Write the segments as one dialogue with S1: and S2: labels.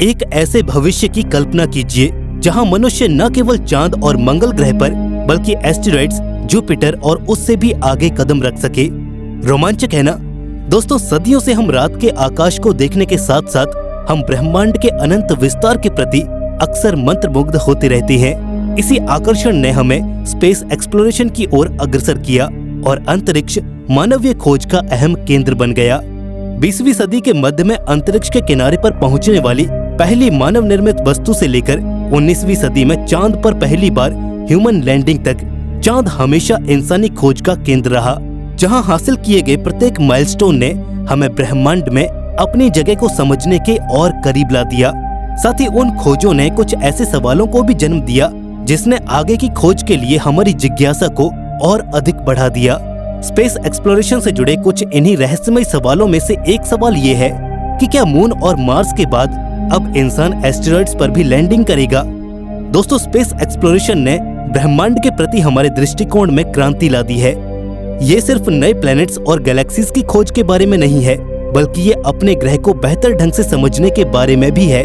S1: एक ऐसे भविष्य की कल्पना कीजिए जहां मनुष्य न केवल चांद और मंगल ग्रह पर बल्कि एस्टेरॉइड्स, जुपिटर और उससे भी आगे कदम रख सके। रोमांचक है ना दोस्तों। सदियों से हम रात के आकाश को देखने के साथ साथ हम ब्रह्मांड के अनंत विस्तार के प्रति अक्सर मंत्रमुग्ध होते रहते हैं। इसी आकर्षण ने हमें स्पेस एक्सप्लोरेशन की ओर अग्रसर किया और अंतरिक्ष मानवीय खोज का अहम केंद्र बन गया। 20वीं सदी के मध्य में अंतरिक्ष के किनारे पर पहुंचने वाली पहली मानव निर्मित वस्तु से लेकर 19वीं सदी में चांद पर पहली बार ह्यूमन लैंडिंग तक, चांद हमेशा इंसानी खोज का केंद्र रहा, जहां हासिल किए गए प्रत्येक माइलस्टोन ने हमें ब्रह्मांड में अपनी जगह को समझने के और करीब ला दिया। साथ ही उन खोजों ने कुछ ऐसे सवालों को भी जन्म दिया जिसने आगे की खोज के लिए हमारी जिज्ञासा को और अधिक बढ़ा दिया। स्पेस एक्सप्लोरेशन से जुड़े कुछ इन्हीं रहस्यमय सवालों में से एक सवाल ये है कि क्या मून और मार्स के बाद अब इंसान एस्टेरॉइड्स पर भी लैंडिंग करेगा। दोस्तों, स्पेस एक्सप्लोरेशन ने ब्रह्मांड के प्रति हमारे दृष्टिकोण में क्रांति ला दी है। ये सिर्फ नए प्लैनेट्स और गैलेक्सीज की खोज के बारे में नहीं है, बल्कि ये अपने ग्रह को बेहतर ढंग से समझने के बारे में भी है।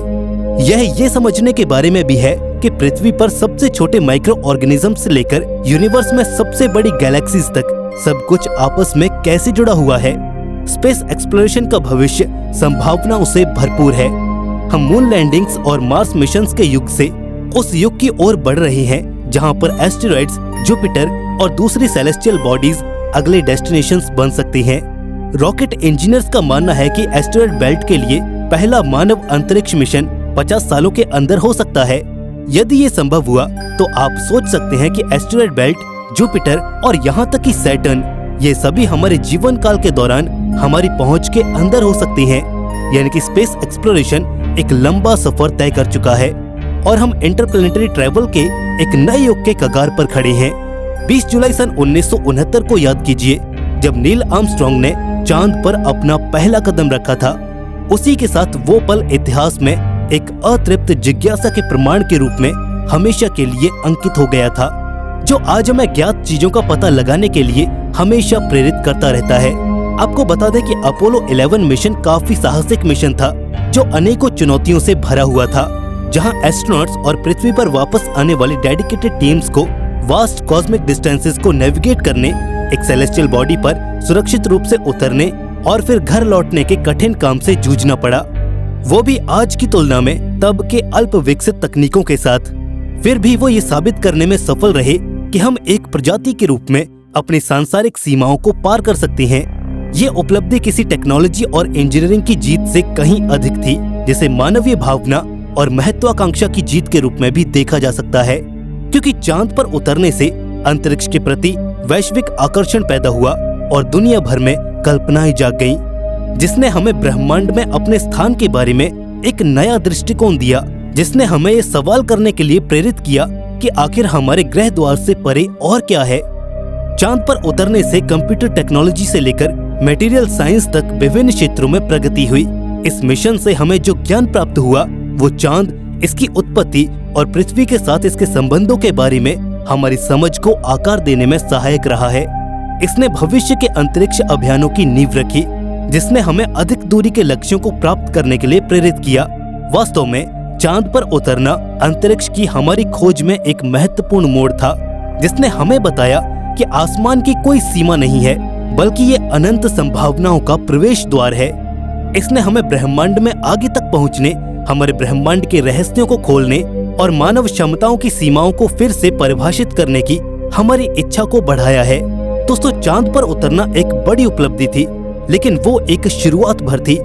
S1: यह ये समझने के बारे में भी है कि पृथ्वी पर सबसे छोटे माइक्रो ऑर्गेनिज्म से लेकर यूनिवर्स में सबसे बड़ी गैलेक्सीज तक सब कुछ आपस में कैसे जुड़ा हुआ है। स्पेस एक्सप्लोरेशन का भविष्य संभावनाओं से भरपूर है। हम मून लैंडिंग्स और मार्स मिशंस के युग से उस युग की ओर बढ़ रहे हैं जहां पर एस्टेरॉइड्स, जुपिटर और दूसरी सेलेस्टियल बॉडीज अगले डेस्टिनेशंस बन सकती हैं। रॉकेट इंजीनियर्स का मानना है कि एस्टेरॉइड बेल्ट के लिए पहला मानव अंतरिक्ष मिशन 50 सालों के अंदर हो सकता है। यदि ये संभव हुआ तो आप सोच सकते हैं कि एस्टेरॉइड बेल्ट, जुपिटर और यहाँ तक कि सैटर्न, ये सभी हमारे जीवन काल के दौरान हमारी पहुंच के अंदर हो सकती हैं। यानी कि स्पेस एक्सप्लोरेशन एक लंबा सफर तय कर चुका है और हम इंटरप्लेनेटरी ट्रैवल के एक नए युग के कगार पर खड़े हैं। 20 जुलाई सन 1969 को याद कीजिए, जब नील आर्मस्ट्रांग ने चांद पर अपना पहला कदम रखा था। उसी के साथ वो पल इतिहास में एक अतृप्त जिज्ञासा के प्रमाण के रूप में हमेशा के लिए अंकित हो गया था, जो आज हमें ज्ञात चीजों का पता लगाने के लिए हमेशा प्रेरित करता रहता है। आपको बता दें कि अपोलो 11 मिशन काफी साहसिक मिशन था, जो अनेकों चुनौतियों से भरा हुआ था, जहां एस्ट्रोनॉट्स और पृथ्वी पर वापस आने वाली डेडिकेटेड टीम्स को वास्ट कॉस्मिक डिस्टेंसेस को नेविगेट करने, एक सेलेस्टियल बॉडी पर सुरक्षित रूप से उतरने और फिर घर लौटने के कठिन काम से जूझना पड़ा, वो भी आज की तुलना में तब के अल्प विकसित तकनीकों के साथ। फिर भी वो ये साबित करने में सफल रहे कि हम एक प्रजाति के रूप में अपनी सांसारिक सीमाओं को पार कर सकते हैं। ये उपलब्धि किसी टेक्नोलॉजी और इंजीनियरिंग की जीत से कहीं अधिक थी, जिसे मानवीय भावना और महत्वाकांक्षा की जीत के रूप में भी देखा जा सकता है, क्योंकि चांद पर उतरने से अंतरिक्ष के प्रति वैश्विक आकर्षण पैदा हुआ और दुनिया भर में कल्पनाएं जाग गईं, जिसने हमें ब्रह्मांड में अपने स्थान के बारे में एक नया दृष्टिकोण दिया, जिसने हमें ये सवाल करने के लिए प्रेरित किया कि आखिर हमारे ग्रह द्वार से परे और क्या है। चांद पर उतरने से कंप्यूटर टेक्नोलॉजी से लेकर मटेरियल साइंस तक विभिन्न क्षेत्रों में प्रगति हुई। इस मिशन से हमें जो ज्ञान प्राप्त हुआ वो चांद, इसकी उत्पत्ति और पृथ्वी के साथ इसके संबंधों के बारे में हमारी समझ को आकार देने में सहायक रहा है। इसने भविष्य के अंतरिक्ष अभियानों की नींव रखी, जिसने हमें अधिक दूरी के लक्ष्यों को प्राप्त करने के लिए प्रेरित किया। वास्तव में चांद पर उतरना अंतरिक्ष की हमारी खोज में एक महत्वपूर्ण मोड़ था, जिसने हमें बताया कि आसमान की कोई सीमा नहीं है, बल्कि ये अनंत संभावनाओं का प्रवेश द्वार है। इसने हमें ब्रह्मांड में आगे तक पहुंचने, हमारे ब्रह्मांड के रहस्यों को खोलने और मानव क्षमताओं की सीमाओं को फिर से परिभाषित करने की हमारी इच्छा को बढ़ाया है। दोस्तों, चांद पर उतरना एक बड़ी उपलब्धि थी, लेकिन वो एक शुरुआत भर थी।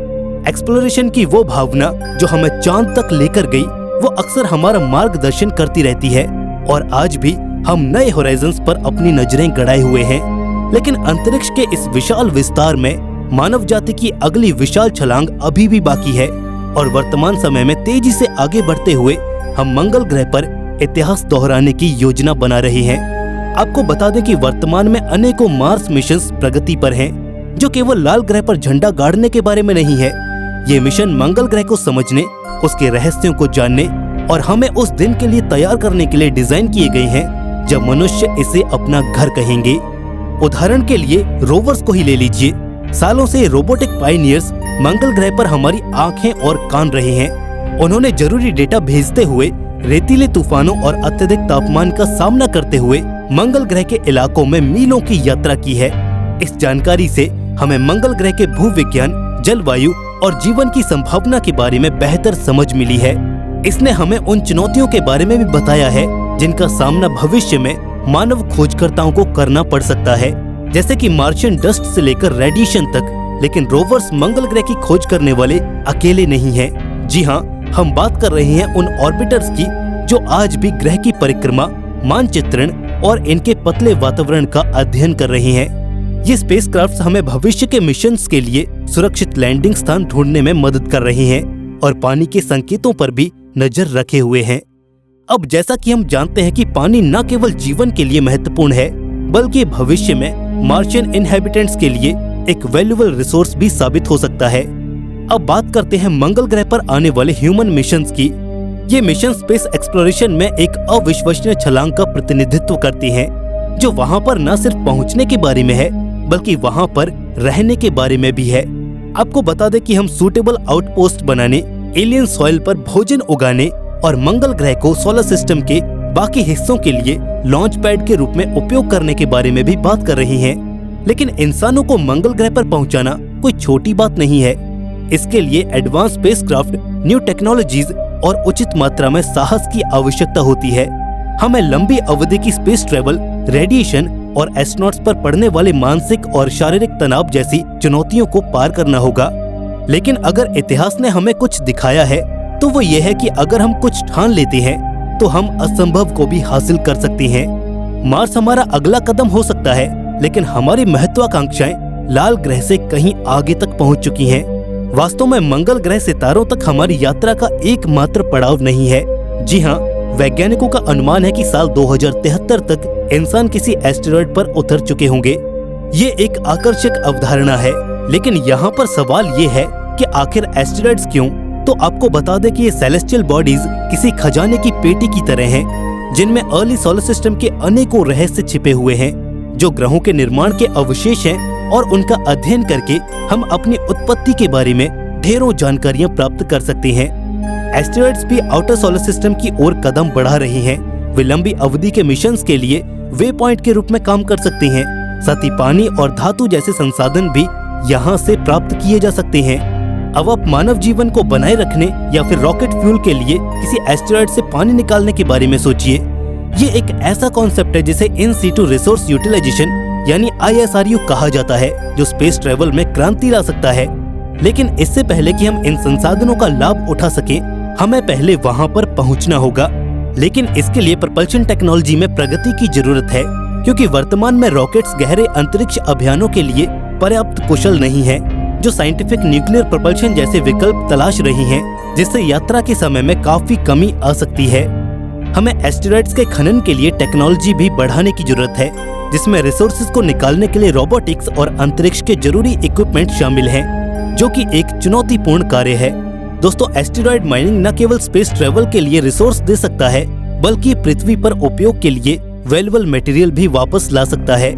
S1: एक्सप्लोरेशन की वो भावना जो हमें चांद तक लेकर गई, वो अक्सर हमारा मार्गदर्शन करती रहती है और आज भी हम नए होराइजन्स पर अपनी नजरें गड़ाए हुए हैं। लेकिन अंतरिक्ष के इस विशाल विस्तार में मानव जाति की अगली विशाल छलांग अभी भी बाकी है और वर्तमान समय में तेजी से आगे बढ़ते हुए हम मंगल ग्रह पर इतिहास दोहराने की योजना बना रहे हैं। आपको बता दें कि वर्तमान में अनेकों मार्स मिशंस प्रगति पर हैं, जो केवल लाल ग्रह पर झंडा गाड़ने के बारे में नहीं है। ये मिशन मंगल ग्रह को समझने, उसके रहस्यों को जानने और हमें उस दिन के लिए तैयार करने के लिए डिजाइन किए गए हैं जब मनुष्य इसे अपना घर कहेंगे। उदाहरण के लिए रोवर्स को ही ले लीजिए। सालों से रोबोटिक पायनियर्स मंगल ग्रह पर हमारी आंखें और कान रहे हैं। उन्होंने जरूरी डेटा भेजते हुए रेतीले तूफानों और अत्यधिक तापमान का सामना करते हुए मंगल ग्रह के इलाकों में मीलों की यात्रा की है। इस जानकारी से हमें मंगल ग्रह के भूविज्ञान, जलवायु और जीवन की संभावना के बारे में बेहतर समझ मिली है। इसने हमें उन चुनौतियों के बारे में भी बताया है जिनका सामना भविष्य में मानव खोजकर्ताओं को करना पड़ सकता है, जैसे कि मार्शियन डस्ट से लेकर रेडिएशन तक। लेकिन रोवर्स मंगल ग्रह की खोज करने वाले अकेले नहीं हैं। जी हाँ, हम बात कर रहे हैं उन ऑर्बिटर्स की जो आज भी ग्रह की परिक्रमा, मानचित्रण और इनके पतले वातावरण का अध्ययन कर रहे हैं। ये स्पेसक्राफ्ट्स हमें भविष्य के मिशंस के लिए सुरक्षित लैंडिंग स्थान ढूंढने में मदद कर रहे हैं और पानी के संकेतों पर भी नजर रखे हुए हैं। अब जैसा कि हम जानते हैं कि पानी न केवल जीवन के लिए महत्वपूर्ण है, बल्कि भविष्य में मार्शियन इनहैबिटेंट्स के लिए एक वैल्यूएबल रिसोर्स भी साबित हो सकता है। अब बात करते हैं मंगल ग्रह पर आने वाले ह्यूमन मिशंस की। ये मिशन स्पेस एक्सप्लोरेशन में एक अविश्वसनीय छलांग का प्रतिनिधित्व करती हैं, जो वहां पर न सिर्फ पहुंचने के बारे में है, बल्कि वहां पर रहने के बारे में भी है। आपको बता दें कि हम सूटेबल आउटपोस्ट बनाने, एलियन सॉइल पर भोजन उगाने और मंगल ग्रह को सोलर सिस्टम के बाकी हिस्सों के लिए लॉन्च पैड के रूप में उपयोग करने के बारे में भी बात कर रहे हैं। लेकिन इंसानों को मंगल ग्रह पर पहुंचाना कोई छोटी बात नहीं है। इसके लिए एडवांस स्पेसक्राफ्ट, न्यू टेक्नोलॉजीज और उचित मात्रा में साहस की आवश्यकता होती है। हमें लंबी अवधि की स्पेस ट्रेवल, रेडिएशन और एस्ट्रोनॉट्स पर पड़ने वाले मानसिक और शारीरिक तनाव जैसी चुनौतियों को पार करना होगा। लेकिन अगर इतिहास ने हमें कुछ दिखाया है तो वो ये है कि अगर हम कुछ ठान लेते हैं तो हम असंभव को भी हासिल कर सकते हैं। मार्स हमारा अगला कदम हो सकता है, लेकिन हमारी महत्वाकांक्षाएं लाल ग्रह से कहीं आगे तक पहुंच चुकी हैं। वास्तव में मंगल ग्रह सितारों तक हमारी यात्रा का एकमात्र पड़ाव नहीं है। जी हाँ, वैज्ञानिकों का अनुमान है कि साल 2073 तक इंसान किसी एस्टेरॉयड पर उतर चुके होंगे। ये एक आकर्षक अवधारणा है, लेकिन यहाँ पर सवाल ये है कि आखिर एस्टेरॉयड्स क्यों? तो आपको बता दें कि ये सेलेस्टियल बॉडीज किसी खजाने की पेटी की तरह हैं, जिनमें अर्ली सोलर सिस्टम के अनेकों रहस्य छिपे हुए हैं, जो ग्रहों के निर्माण के अवशेष हैं, और उनका अध्ययन करके हम अपनी उत्पत्ति के बारे में ढेरों जानकारियां प्राप्त कर सकते हैं। एस्टेरॉयड्स भी आउटर सोलर सिस्टम की ओर कदम बढ़ा रहे हैं। वे लंबी अवधि के मिशंस के लिए वे पॉइंट के रूप में काम कर सकते हैं। साथ ही पानी और धातु जैसे संसाधन भी यहाँ से प्राप्त किए जा सकते हैं। अब आप मानव जीवन को बनाए रखने या फिर रॉकेट फ्यूल के लिए किसी एस्टेरॉयड से पानी निकालने के बारे में सोचिए। ये एक ऐसा कॉन्सेप्ट है जिसे इन सीटू रिसोर्स यूटिलाइजेशन यानी ISRU कहा जाता है, जो स्पेस ट्रेवल में क्रांति ला सकता है। लेकिन इससे पहले कि हम इन संसाधनों का लाभ उठा सके, हमें पहले वहां पर पहुंचना होगा। लेकिन इसके लिए प्रपल्शन टेक्नोलॉजी में प्रगति की जरूरत है, क्योंकि वर्तमान में रॉकेट्स गहरे अंतरिक्ष अभियानों के लिए पर्याप्त कुशल नहीं है, जो साइंटिफिक न्यूक्लियर प्रपल्शन जैसे विकल्प तलाश रही हैं, जिससे यात्रा के समय में काफी कमी आ सकती है। हमें एस्टेरॉयड्स के खनन के लिए टेक्नोलॉजी भी बढ़ाने की जरूरत है, जिसमें रिसोर्सेज को निकालने के लिए रोबोटिक्स और अंतरिक्ष के जरूरी इक्विपमेंट शामिल हैं, जो कि एक चुनौतीपूर्ण कार्य है। दोस्तों, एस्टेरॉयड माइनिंग न केवल स्पेस ट्रेवल के लिए रिसोर्स दे सकता है, बल्कि पृथ्वी पर उपयोग के लिए वैल्यूएबल मटेरियल भी वापस ला सकता है।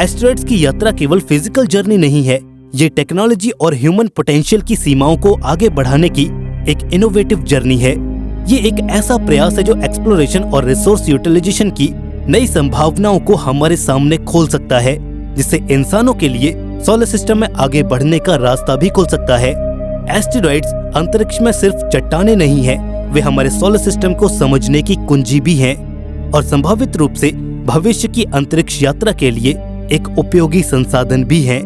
S1: एस्टेरॉयड्स की यात्रा केवल फिजिकल जर्नी नहीं है, ये टेक्नोलॉजी और ह्यूमन पोटेंशियल की सीमाओं को आगे बढ़ाने की एक इनोवेटिव जर्नी है। ये एक ऐसा प्रयास है जो एक्सप्लोरेशन और रिसोर्स यूटिलाइजेशन की नई संभावनाओं को हमारे सामने खोल सकता है, जिससे इंसानों के लिए सोलर सिस्टम में आगे बढ़ने का रास्ता भी खुल सकता है। एस्टेरॉयड्स अंतरिक्ष में सिर्फ चट्टाने नहीं हैं, वे हमारे सोलर सिस्टम को समझने की कुंजी भी हैं और संभावित रूप से भविष्य की अंतरिक्ष यात्रा के लिए एक उपयोगी संसाधन भी हैं।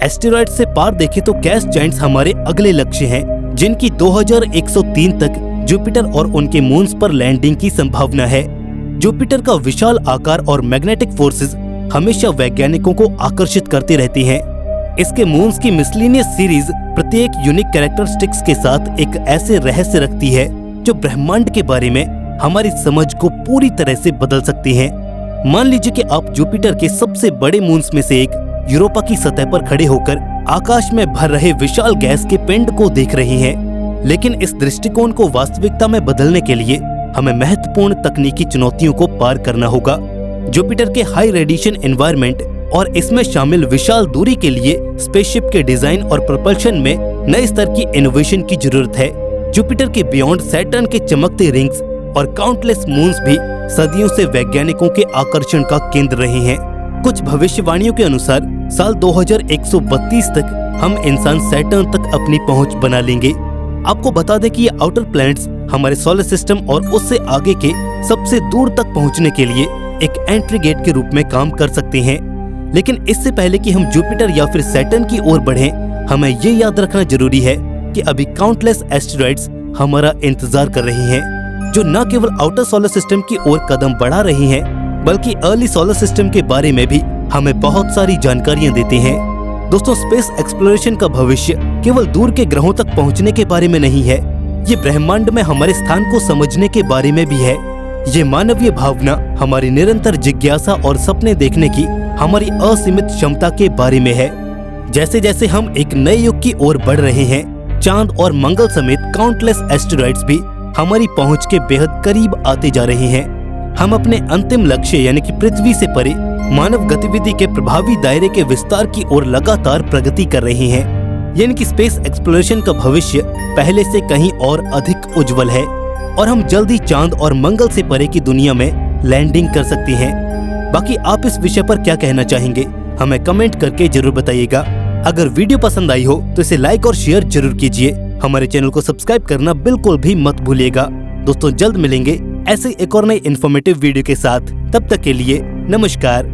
S1: एस्टेरॉयड से पार देखें तो गैस जायंट्स हमारे अगले लक्ष्य हैं, जिनकी 2103 तक जुपिटर और उनके मून्स पर लैंडिंग की संभावना है। जुपिटर का विशाल आकार और मैग्नेटिक फोर्सेस हमेशा वैज्ञानिकों को आकर्षित करते रहते हैं। इसके मून्स की मिसलिनियस सीरीज प्रत्येक यूनिक कैरेक्टरिस्टिक्स के साथ एक ऐसे रहस्य रखती है जो ब्रह्मांड के बारे में हमारी समझ को पूरी तरह से बदल सकती हैं। मान लीजिए कि आप जुपिटर के सबसे बड़े मून्स में से एक यूरोपा की सतह पर खड़े होकर आकाश में भर रहे विशाल गैस के पिंड को देख रहे हैं। लेकिन इस दृष्टिकोण को वास्तविकता में बदलने के लिए हमें महत्वपूर्ण तकनीकी चुनौतियों को पार करना होगा। जुपिटर के हाई रेडिएशन एनवायरनमेंट और इसमें शामिल विशाल दूरी के लिए स्पेसशिप के डिजाइन और प्रपल्शन में नए स्तर की इनोवेशन की जरूरत है, जुपिटर के बियॉन्ड सैटर्न के चमकते रिंग्स और काउंटलेस मून्स भी सदियों से वैज्ञानिकों के आकर्षण का केंद्र रहे हैं। कुछ भविष्यवाणियों के अनुसार साल 2132 तक हम इंसान सैटर्न तक अपनी पहुंच बना लेंगे। आपको बता दें कि ये आउटर प्लैनेट्स हमारे सोलर सिस्टम और उससे आगे के सबसे दूर तक पहुंचने के लिए एक एंट्री गेट के रूप में काम कर सकते हैं। लेकिन इससे पहले कि हम जुपिटर या फिर सैटर्न की ओर बढ़ें, हमें ये याद रखना जरूरी है कि अभी काउंटलेस एस्टेरॉइड्स हमारा इंतजार कर रही हैं, जो न केवल आउटर सोलर सिस्टम की ओर कदम बढ़ा रही हैं, बल्कि अर्ली सोलर सिस्टम के बारे में भी हमें बहुत सारी जानकारियां देते हैं। दोस्तों, स्पेस एक्सप्लोरेशन का भविष्य केवल दूर के ग्रहों तक पहुंचने के बारे में नहीं है, ये ब्रह्मांड में हमारे स्थान को समझने के बारे में भी है। ये मानवीय भावना, हमारी निरंतर जिज्ञासा और सपने देखने की हमारी असीमित क्षमता के बारे में है। जैसे जैसे हम एक नए युग की ओर बढ़ रहे हैं, चांद और मंगल समेत काउंटलेस एस्टेरॉइड्स भी हमारी पहुंच के बेहद करीब आते जा रहे हैं। हम अपने अंतिम लक्ष्य यानी कि पृथ्वी से परे मानव गतिविधि के प्रभावी दायरे के विस्तार की ओर लगातार प्रगति कर रहे हैं। यानी कि स्पेस एक्सप्लोरेशन का भविष्य पहले से कहीं और अधिक उज्जवल है और हम जल्दी चांद और मंगल से परे की दुनिया में लैंडिंग कर सकते हैं। बाकी आप इस विषय पर क्या कहना चाहेंगे, हमें कमेंट करके जरूर बताइएगा। अगर वीडियो पसंद आई हो तो इसे लाइक और शेयर जरूर कीजिए। हमारे चैनल को सब्सक्राइब करना बिल्कुल भी मत भूलिएगा। दोस्तों, जल्द मिलेंगे ऐसे एक और नई इन्फॉर्मेटिव वीडियो के साथ। तब तक के लिए नमस्कार।